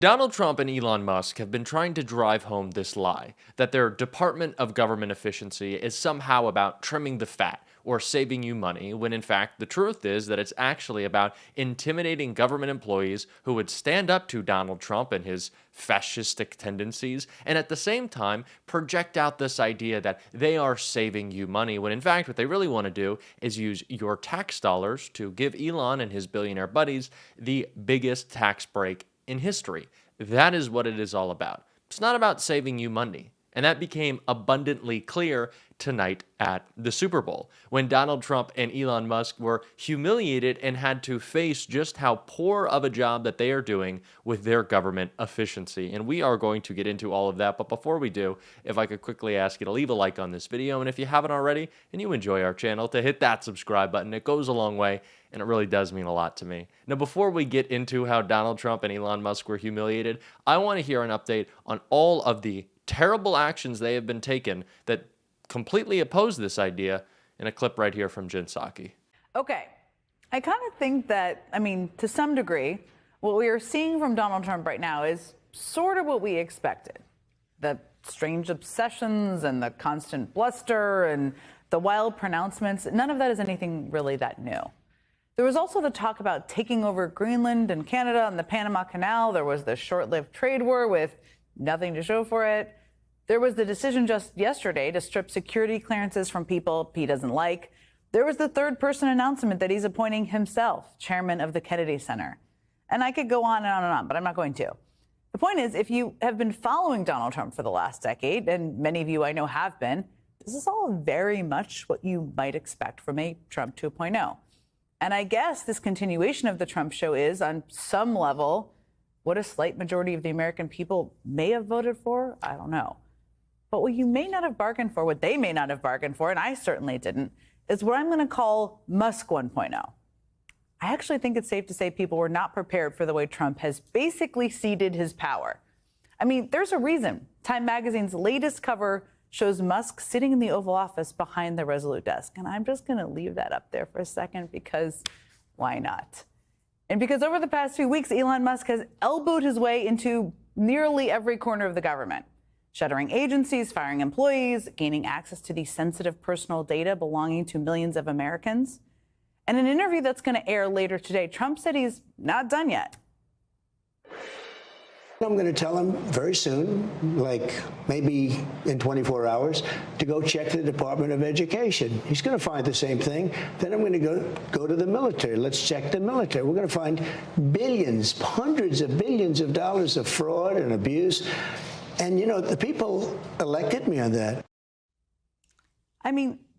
Donald Trump and Elon Musk have been trying to drive home this lie that their Department of Government Efficiency is somehow about trimming the fat or saving you money, when in fact the truth is that it's actually about intimidating government employees who would stand up to Donald Trump and his fascistic tendencies, and at the same time project out this idea that they are saving you money, when in fact what they really want to do is use your tax dollars to give Elon and his billionaire buddies the biggest tax break in history. That is what it is all about. It's not about saving you money. And that became abundantly clear tonight at the Super Bowl, when Donald Trump and Elon Musk were humiliated and had to face just how poor of a job that they are doing with their government efficiency. And we are going to get into all of that. But before we do, if I could quickly ask you to leave a like on this video, and if you haven't already and you enjoy our channel, to hit that subscribe button. It goes a long way, and it really does mean a lot to me. Now, before we get into how Donald Trump and Elon Musk were humiliated, I want to hear an update on all of the terrible actions they have been taken that completely oppose this idea in a clip right here from Jen Psaki. Okay, I kind of think that, to some degree, what we are seeing from Donald Trump right now is sort of what we expected. The strange obsessions and the constant bluster and the wild pronouncements, none of that is anything really that new. There was also the talk about taking over Greenland and Canada and the Panama Canal. There was the short-lived trade war with nothing to show for it. There was the decision just yesterday to strip security clearances from people he doesn't like. There was the third-person announcement that he's appointing himself chairman of the Kennedy Center. And I could go on and on and on, but I'm not going to. The point is, if you have been following Donald Trump for the last decade, and many of you I know have been, this is all very much what you might expect from a Trump 2.0. And I guess this continuation of the Trump show is, on some level, what a slight majority of the American people may have voted for. I don't know. But what you may not have bargained for, what they may not have bargained for, and I certainly didn't, is what I'm going to call Musk 1.0. I actually think it's safe to say people were not prepared for the way Trump has basically ceded his power. There's a reason Time Magazine's latest cover shows Musk sitting in the Oval Office behind the Resolute desk. And I'm just going to leave that up there for a second, because why not? And because over the past few weeks, Elon Musk has elbowed his way into nearly every corner of the government, shuttering agencies, firing employees, gaining access to the sensitive personal data belonging to millions of Americans. In an interview that's going to air later today, Trump said he's not done yet. I'm going to tell him very soon, like maybe in 24 hours, to go check the Department of Education. He's going to find the same thing. Then I'm going to go to the military. Let's check the military. We're going to find billions, hundreds of billions of dollars of fraud and abuse. And, the people elected me on that.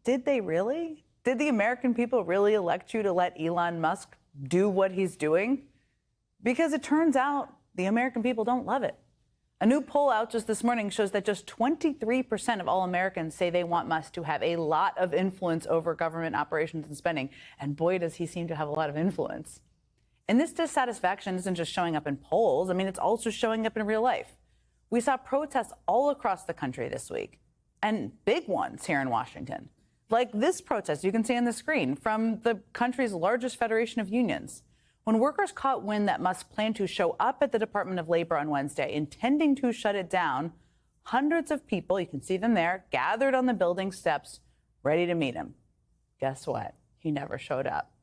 Did they really? Did the American people really elect you to let Elon Musk do what he's doing? Because it turns out the American people don't love it. A new poll out just this morning shows that just 23% of all Americans say they want Musk to have a lot of influence over government operations and spending. And boy, does he seem to have a lot of influence. And this dissatisfaction isn't just showing up in polls. It's also showing up in real life. We saw protests all across the country this week, and big ones here in Washington. Like this protest you can see on the screen from the country's largest federation of unions. When workers caught wind that Musk planned to show up at the Department of Labor on Wednesday, intending to shut it down, hundreds of people, you can see them there, gathered on the building steps, ready to meet him. Guess what? He never showed up.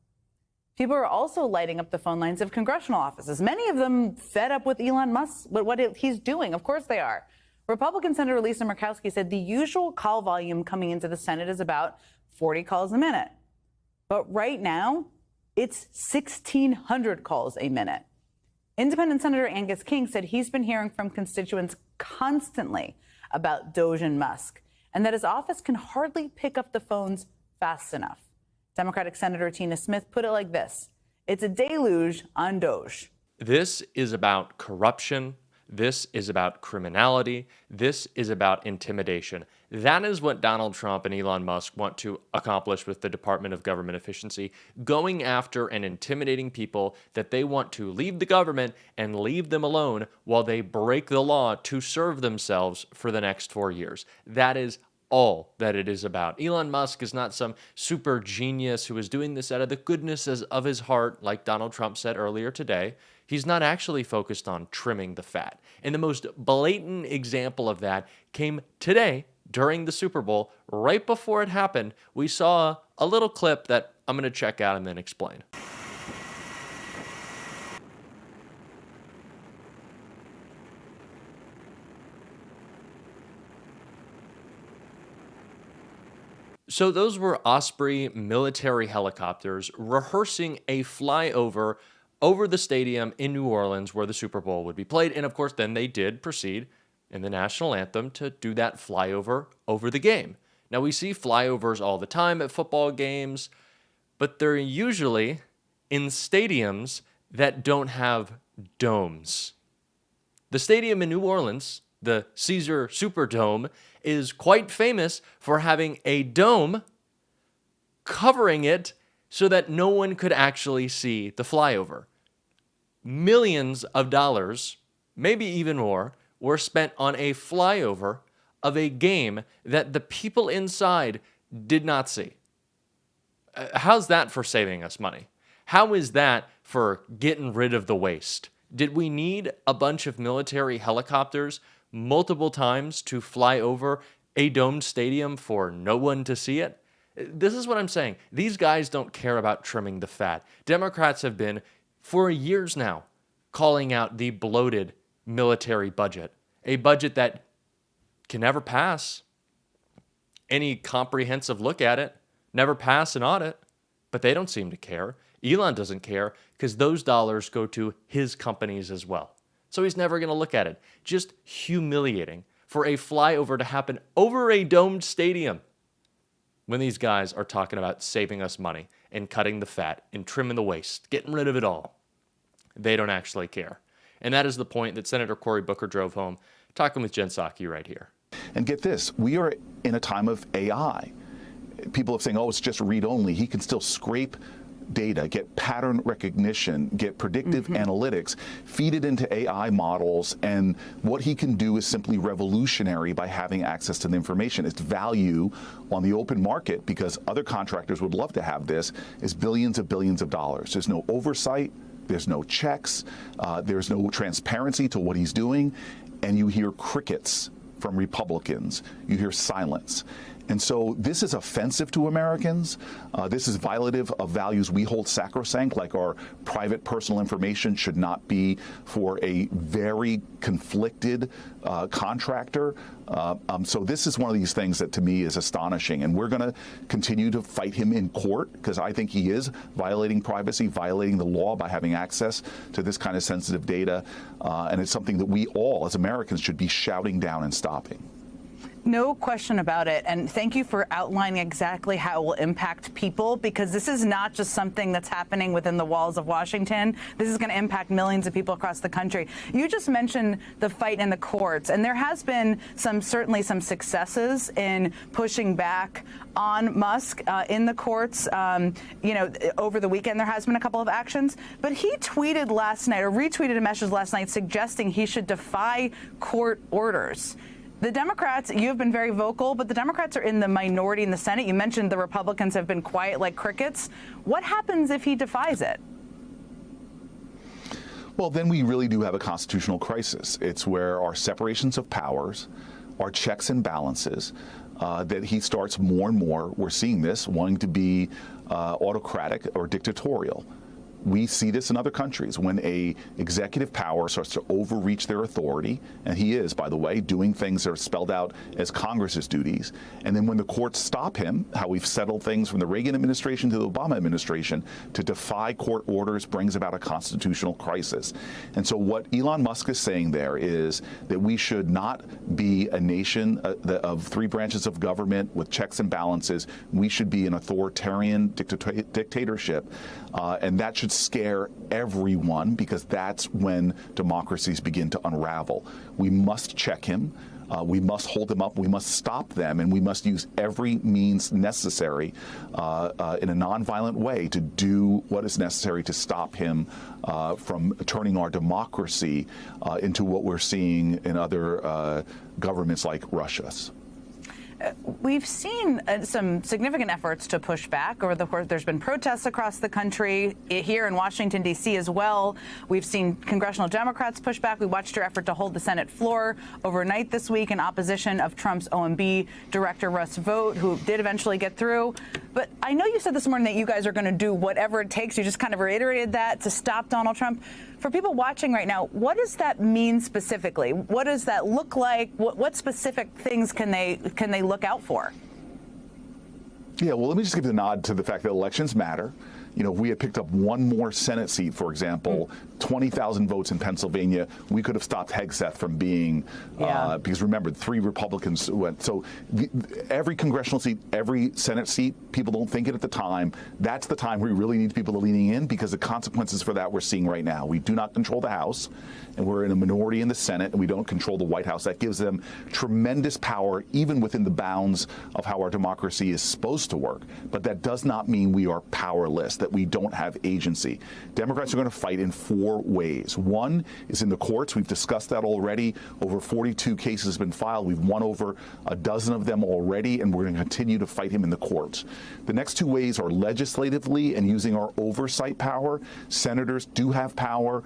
People are also lighting up the phone lines of congressional offices, many of them fed up with Elon Musk, but what he's doing. Of course they are. Republican Senator Lisa Murkowski said the usual call volume coming into the Senate is about 40 calls a minute. But right now, it's 1,600 calls a minute. Independent Senator Angus King said he's been hearing from constituents constantly about Doge and Musk, and that his office can hardly pick up the phones fast enough. Democratic Senator Tina Smith put it like this: it's a deluge on Doge. This is about corruption. This is about criminality. This is about intimidation. That is what Donald Trump and Elon Musk want to accomplish with the Department of Government Efficiency, going after and intimidating people that they want to leave the government and leave them alone while they break the law to serve themselves for the next 4 years. That is all that it is about. Elon Musk is not some super genius who is doing this out of the goodness of his heart, like Donald Trump said earlier today. He's not actually focused on trimming the fat. And the most blatant example of that came today during the Super Bowl. Right before it happened, we saw a little clip that I'm going to check out and then explain. So those were Osprey military helicopters rehearsing a flyover over the stadium in New Orleans where the Super Bowl would be played. And of course, then they did proceed in the national anthem to do that flyover over the game. Now, we see flyovers all the time at football games, but they're usually in stadiums that don't have domes. The stadium in New Orleans, the Caesar Superdome, is quite famous for having a dome covering it so that no one could actually see the flyover. Millions of dollars, maybe even more, were spent on a flyover of a game that the people inside did not see. How's that for saving us money? How is that for getting rid of the waste? Did we need a bunch of military helicopters multiple times to fly over a domed stadium for no one to see it? This is what I'm saying. These guys don't care about trimming the fat. Democrats have been, for years now, calling out the bloated military budget, a budget that can never pass any comprehensive look at it, never pass an audit, but they don't seem to care. Elon doesn't care because those dollars go to his companies as well. So he's never going to look at it. Just humiliating for a flyover to happen over a domed stadium when these guys are talking about saving us money and cutting the fat and trimming the waste, getting rid of it all. They don't actually care. And that is the point that Senator Cory Booker drove home, talking with Jen Psaki right here. And get this, we are in a time of AI. People are saying, oh, it's just read-only. He can still scrape data, get pattern recognition, get predictive analytics, feed it into AI models, and what he can do is simply revolutionary by having access to the information. Its value on the open market, because other contractors would love to have this, is billions of dollars. There's no oversight, there's no checks, there's no transparency to what he's doing, and you hear crickets from Republicans. You hear silence. And so this is offensive to Americans. This is violative of values we hold sacrosanct, like our private personal information should not be for a very conflicted contractor. So this is one of these things that to me is astonishing. And we're going to continue to fight him in court because I think he is violating privacy, violating the law by having access to this kind of sensitive data. And it's something that we all as Americans should be shouting down and stopping. No question about it. And thank you for outlining exactly how it will impact people, because this is not just something that's happening within the walls of Washington. This is going to impact millions of people across the country. You just mentioned the fight in the courts, and there has been certainly some successes in pushing back on Musk in the courts. Over the weekend, there has been a couple of actions, but he tweeted last night or retweeted a message last night suggesting he should defy court orders. The Democrats, you have been very vocal, but the Democrats are in the minority in the Senate. You mentioned the Republicans have been quiet like crickets. What happens if he defies it? Well, then we really do have a constitutional crisis. It's where our separations of powers, our checks and balances, that he starts more and more, we're seeing this, wanting to be autocratic or dictatorial. We see this in other countries when a executive power starts to overreach their authority, and he is, by the way, doing things that are spelled out as Congress's duties. And then when the courts stop him, how we've settled things from the Reagan administration to the Obama administration, to defy court orders brings about a constitutional crisis. And so what Elon Musk is saying there is that we should not be a nation of three branches of government with checks and balances. We should be an authoritarian dictatorship, and that should scare everyone, because that's when democracies begin to unravel. We must check him. We must hold him up. We must stop them, and we must use every means necessary in a nonviolent way to do what is necessary to stop him from turning our democracy into what we're seeing in other governments like Russia's. We've seen some significant efforts to push back over the course. There's been protests across the country, here in Washington, D.C. as well. We've seen congressional Democrats push back. We watched your effort to hold the Senate floor overnight this week in opposition of Trump's OMB director, Russ Vought, who did eventually get through. But I know you said this morning that you guys are going to do whatever it takes. You just kind of reiterated that to stop Donald Trump. For people watching right now, what does that mean specifically? What does that look like? What specific things can they look out for? Yeah, well, let me just give the nod to the fact that elections matter. You know, if we had picked up one more Senate seat, for example, 20,000 votes in Pennsylvania, we could have stopped Hegseth from being, because remember, 3 Republicans went. So every congressional seat, every Senate seat, people don't think it at the time. That's the time where we really need people leaning in, because the consequences for that we're seeing right now. We do not control the House, and we're in a minority in the Senate, and we don't control the White House. That gives them tremendous power, even within the bounds of how our democracy is supposed to work. But that does not mean we are powerless, that we don't have agency. Democrats are going to fight in 4 ways. One is in the courts. We've discussed that already. Over 42 cases have been filed. We've won over a dozen of them already, and we're going to continue to fight him in the courts. The next 2 ways are legislatively and using our oversight power. Senators do have power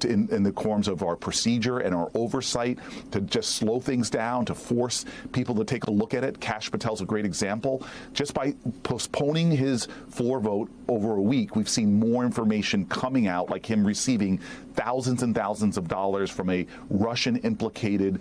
in the forms of our procedure and our oversight to just slow things down, to force people to take a look at it. Kash Patel's a great example. Just by postponing his floor vote over a week, we've seen more information coming out, like him receiving thousands and thousands of dollars from a Russian-implicated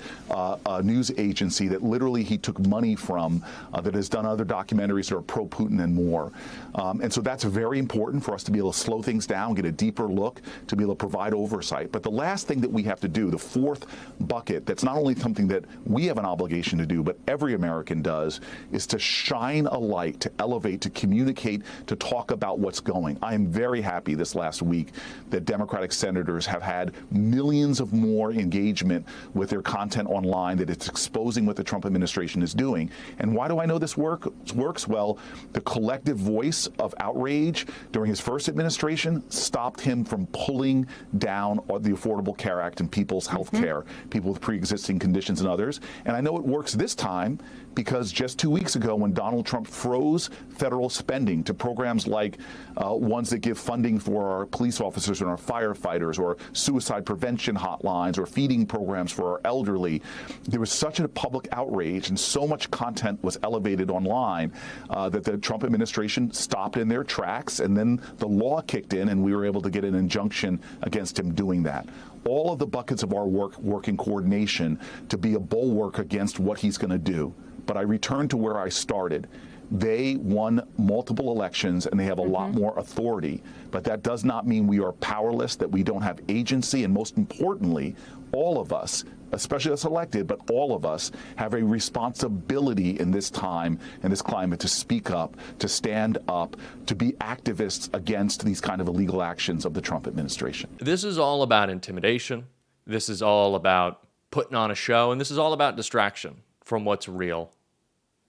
news agency that literally he took money from, that has done other documentaries that are pro-Putin and more. And so that's very important for us to be able to slow things down, get a deeper look, to be able to provide oversight. But the last thing that we have to do, the 4th bucket, that's not only something that we have an obligation to do, but every American does, is to shine a light, to elevate, to communicate, to talk about what's going. I am very happy this last week that Democratic senators have had millions of more engagement with their content online, that it's exposing what the Trump administration is doing. And why do I know this works? Well, the collective voice of outrage during his first administration stopped him from pulling down the Affordable Care Act and people's health care, people with pre-existing conditions and others. And I know it works this time because just 2 weeks ago, when Donald Trump froze federal spending to programs like ones that give funding for our police officers and our firefighters, or suicide prevention hotlines, or feeding programs for our elderly, there was such a public outrage and so much content was elevated online that the Trump administration stopped in their tracks, and then the law kicked in and we were able to get an injunction against him doing that. All of the buckets of our work in coordination to be a bulwark against what he's going to do. But I return to where I started. They won multiple elections and they have a lot more authority. But that does not mean we are powerless, that we don't have agency. And most importantly, all of us, especially us elected, but all of us have a responsibility in this time and this climate to speak up, to stand up, to be activists against these kind of illegal actions of the Trump administration. This is all about intimidation. This is all about putting on a show. And this is all about distraction from what's real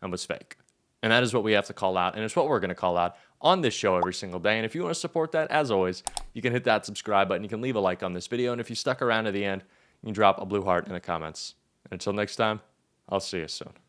and what's fake. And that is what we have to call out. And it's what we're going to call out on this show every single day. And if you want to support that, as always, you can hit that subscribe button. You can leave a like on this video. And if you stuck around to the end, you can drop a blue heart in the comments. And until next time, I'll see you soon.